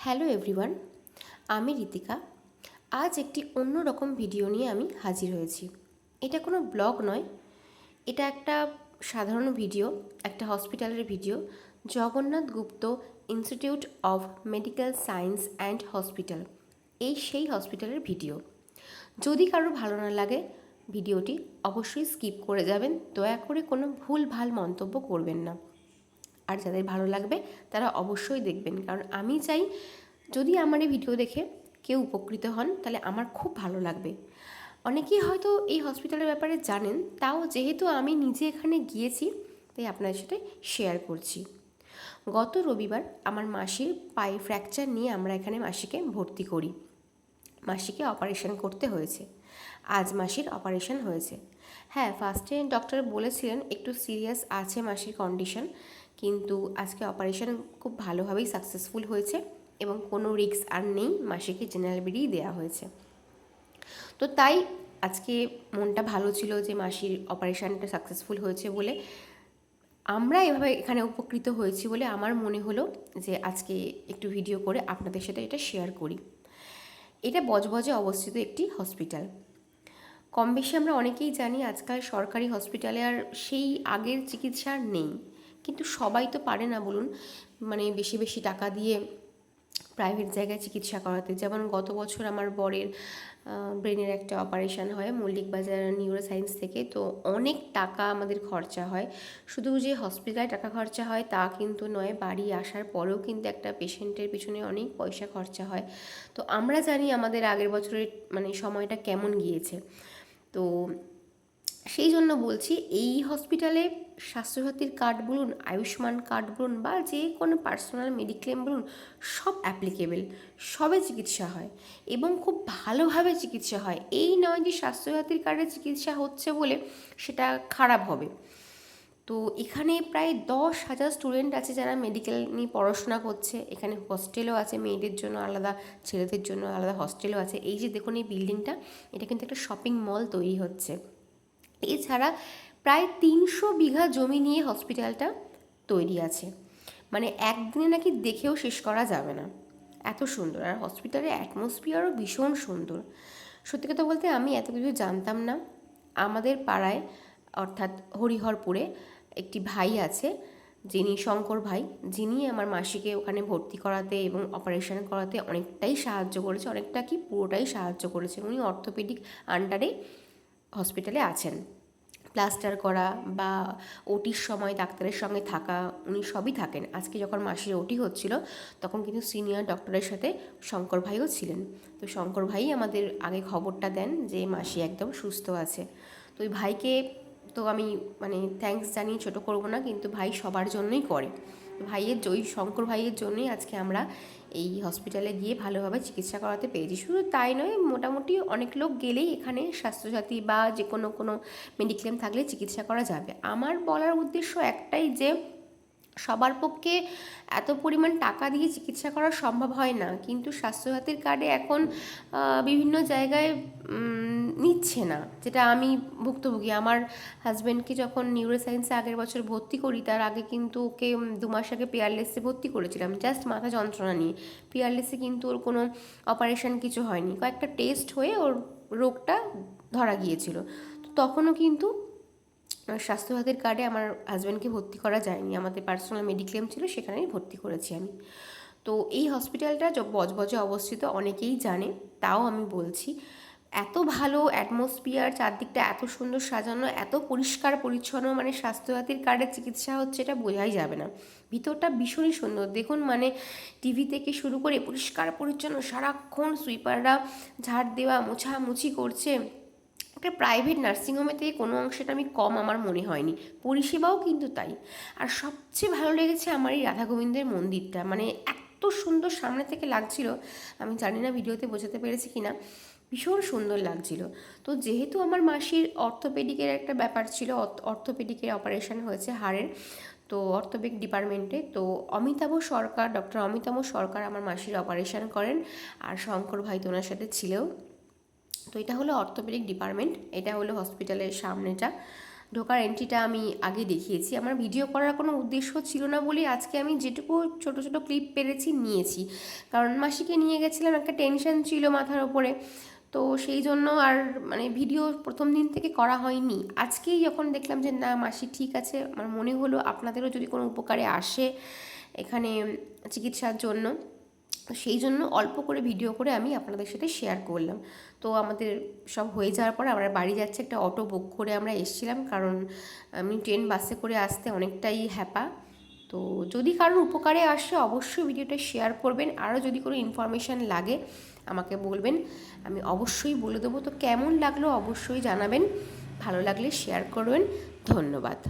Hello everyone, আমি ঋতিকা। আজ একটি অন্যরকম ভিডিও নিয়ে আমি হাজির হয়েছি। এটা কোনো ব্লগ নয়, এটা একটা সাধারণ ভিডিও, একটা হসপিটালের video. Jagannath Gupta institute of medical science and hospital, এই সেই হসপিটালের ভিডিও। যদি কারো ভালো না লাগে ভিডিওটি অবশ্যই স্কিপ করে যাবেন, দয়া করে কোনো ভুল ভাল মন্তব্য করবেন না। আর যাদের ভালো লাগবে তারা অবশ্যই দেখবেন, কারণ আমি চাই যদি আমার এই ভিডিও দেখে কেউ উপকৃত হন তাহলে আমার খুব ভালো লাগবে। অনেকেই হয়তো এই হসপিটালের ব্যাপারে জানেন, তাও যেহেতু আমি নিজে এখানে গিয়েছি তাই আপনাদের সাথে শেয়ার করছি। গত রবিবার আমার মাসির পায়ে ফ্র্যাকচার নিয়ে আমরা এখানে মাসিকে ভর্তি করি। মাসিকে অপারেশন করতে হয়েছে। আজ মাসির অপারেশন হয়েছে। হ্যাঁ, ফার্স্টে ডক্টর বলেছিলেন একটু সিরিয়াস আছে মাসির কন্ডিশন, কিন্তু আজকে অপারেশন খুব ভালোভাবেই সাকসেসফুল হয়েছে এবং কোনো রিস্ক আর নেই। মাসিকে জেনারেল বেডেই দেওয়া হয়েছে। তো তাই আজকে মনটা ভালো ছিল যে মাসির অপারেশনটা সাকসেসফুল হয়েছে বলে, আমরা এভাবে এখানে উপকৃত হয়েছি বলে আমার মনে হলো যে আজকে একটু ভিডিও করে আপনাদের সাথে এটা শেয়ার করি। এটা বজবজে অবস্থিত একটি হসপিটাল। কম বেশি আমরা অনেকেই জানি আজকাল সরকারি হসপিটালে আর সেই আগের চিকিৎসা আর নেই, কিন্তু সবাই তো পারে না বলুন, মানে বেশি বেশি টাকা দিয়ে প্রাইভেট জায়গায় চিকিৎসা করাতে। যেমন গত বছর আমার বরের ব্রেনের একটা অপারেশান হয় মল্লিক বাজার নিউরো সায়েন্স থেকে, তো অনেক টাকা আমাদের খরচা হয়। শুধু যে হসপিটালে টাকা খরচা হয় তা কিন্তু নয়, বাড়ি আসার পরেও কিন্তু একটা পেশেন্টের পিছনে অনেক পয়সা খরচা হয়। তো আমরা জানি আমাদের আগের বছরের মানে সময়টা কেমন গিয়েছে। তো সেই জন্য বলছি, এই হসপিটালে স্বাস্থ্যসাথীর কার্ড বলুন, আয়ুষ্মান কার্ড বলুন, বা যে কোনো পার্সোনাল মেডিক্লেম বলুন, সব অ্যাপ্লিকেবেল, সবে চিকিৎসা হয় এবং খুব ভালোভাবে চিকিৎসা হয়। এই নয় যে স্বাস্থ্যসাথীর কার্ডে চিকিৎসা হচ্ছে বলে সেটা খারাপ হবে। তো এখানে প্রায় 10,000 স্টুডেন্ট আছে যারা মেডিকেল নিয়ে পড়াশোনা করছে। এখানে হস্টেলও আছে, মেয়েদের জন্য আলাদা, ছেলেদের জন্য আলাদা হস্টেলও আছে। এই যে দেখুন এই বিল্ডিংটা, এটা কিন্তু একটা শপিং মল তৈরি হচ্ছে। এছাড়া প্রায় 300 বিঘা জমি নিয়ে হসপিটালটা তৈরি আছে। মানে একদিনে নাকি দেখেও শেষ করা যাবে না, এত সুন্দর। আর হসপিটালের অ্যাটমসফিয়ারও ভীষণ সুন্দর। সত্যি কথা বলতে আমি এত কিছু জানতাম না। আমাদের পাড়ায় অর্থাৎ হরিহরপুরে একটি ভাই আছে, যিনি শঙ্কর ভাই, যিনি আমার মাসিকে ওখানে ভর্তি করাতে এবং অপারেশন করাতে অনেকটাই সাহায্য করেছে, অনেকটা কি পুরোটাই সাহায্য করেছে। উনি অর্থোপেডিক আন্ডারে হসপিটালে আছেন। প্লাস্টার করা বা ওটির সময় ডাক্তারের সঙ্গে থাকা, উনি সবই থাকেন। আজকে যখন মাসির ওটি হচ্ছিল তখন কিন্তু সিনিয়র ডক্টরের সাথে শঙ্কর ভাইও ছিলেন। তো শঙ্কর ভাই আমাদের আগে খবরটা দেন যে মাসি একদম সুস্থ আছে। তো ওই ভাইকে তো আমি মানে থ্যাঙ্কস জানিয়ে ছোটো করবো না, কিন্তু ভাই সবার জন্যই করে। ভাইয়ের ওই শঙ্কর ভাইয়ের জন্যই আজকে আমরা এই হসপিটালে গিয়ে ভালোভাবে চিকিৎসা করাতে পেরেছি। শুধু তাই নয়, মোটামুটি অনেক লোক গেলেই এখানে স্বাস্থ্যসাথী বা যে কোনো মেডিক্লেম থাকলে চিকিৎসা করা যাবে। আমার বলার উদ্দেশ্য একটাই যে সবার পক্ষে এত পরিমাণ টাকা দিয়ে চিকিৎসা করা সম্ভব হয় না, কিন্তু স্বাস্থ্যসাথীর কার্ডে এখন বিভিন্ন জায়গায় নিচ্ছে না, যেটা আমি ভুক্তভোগী। আমার হাজব্যান্ডকে যখন নিউরো সায়েন্সে আগের বছর ভর্তি করি, তার আগে কিন্তু ওকে 2 মাস আগে পিয়ারলেসে ভর্তি করেছিলাম, জাস্ট মাথা যন্ত্রণা নিয়ে। পিয়ারলেসে কিন্তু ওর কোনো অপারেশন কিছু হয়নি, কয়েকটা টেস্ট হয়ে ওর রোগটা ধরা গিয়েছিল। তো তখনও কিন্তু স্বাস্থ্যসাথীর কার্ডে আমার হাজব্যান্ডকে ভর্তি করা যায়নি, আমাদের পার্সোনাল মেডিক্লেম ছিল, সেখানেই ভর্তি করেছি আমি। তো এই হসপিটালটা বজবজে অবস্থিত, অনেকেই জানে, তাও আমি বলছি। এত ভালো অ্যাটমসফিয়ার, চারদিকটা এত সুন্দর সাজানো, এত পরিষ্কার পরিচ্ছন্ন, মানে স্বাস্থ্যসাথীর কার্ডের চিকিৎসা হচ্ছে এটা বোঝাই যাবে না। ভিতরটা ভীষণই সুন্দর দেখুন, মানে টিভি থেকে শুরু করে পরিষ্কার পরিচ্ছন্ন, সারাক্ষণ সুইপাররা ঝাড় দেওয়া মোছামুছি করছে। একটা প্রাইভেট নার্সিংহোমের থেকে কোনো অংশটা আমি কম আমার মনে হয়নি, পরিষেবাও কিন্তু তাই। আর সবচেয়ে ভালো লেগেছে আমার এই রাধা গোবিন্দের মন্দিরটা, মানে এত সুন্দর সামনে থেকে লাগছিল, আমি জানি না ভিডিওতে বোঝাতে পেরেছি কি না, ভীষণ সুন্দর লাগছিল। তো যেহেতু আমার মাসির অর্থোপেডিকের একটা ব্যাপার ছিল, অর্থোপেডিকের অপারেশন হয়েছে হাড়ের, তো অর্থোপেডিক ডিপার্টমেন্টে, তো অমিতাভ সরকার, ডক্টর অমিতাভ সরকার আমার মাসির অপারেশন করেন, আর শঙ্কর ভাই তো ওনার সাথে ছিল। তো এটা হলো অর্থোপেডিক ডিপার্টমেন্ট, এটা হলো হসপিটালের সামনেটা। ঢোকার এন্ট্রিটা আমি আগে দেখিয়েছি। আমার ভিডিও করার কোনো উদ্দেশ্য ছিল না বলেই আজকে আমি যেটুকু ছোট ছোট ক্লিপ পেরেছি নিয়েছি, কারণ মাসিকে নিয়ে গেছিলাম, একটা টেনশন ছিল মাথার ওপরে, তো সেই জন্য আর মানে ভিডিও প্রথম দিন থেকে করা হয়নি। আজকেই যখন দেখলাম যে না মাসি ঠিক আছে, আমার মনে হলো আপনাদেরও যদি কোনো উপকারে আসে এখানে চিকিৎসার জন্য, তো সেই জন্য অল্প করে ভিডিও করে আমি আপনাদের সাথে শেয়ার করলাম। তো আমাদের সব হয়ে যাওয়ার পর আমরা বাড়ি যাচ্ছে, একটা অটো বুক করে আমরা এসেছিলাম, কারণ আমি ট্রেন বাসে করে আসতে অনেকটাই হ্যাপা। তো যদি কারোর উপকারে আসে অবশ্যই ভিডিওটা শেয়ার করবেন, আরও যদি কোনো ইনফরমেশান লাগে আমাকে বলবেন, আমি অবশ্যই বলে দেবো। তো কেমন লাগলো অবশ্যই জানাবেন, ভালো লাগলে শেয়ার করবেন। ধন্যবাদ।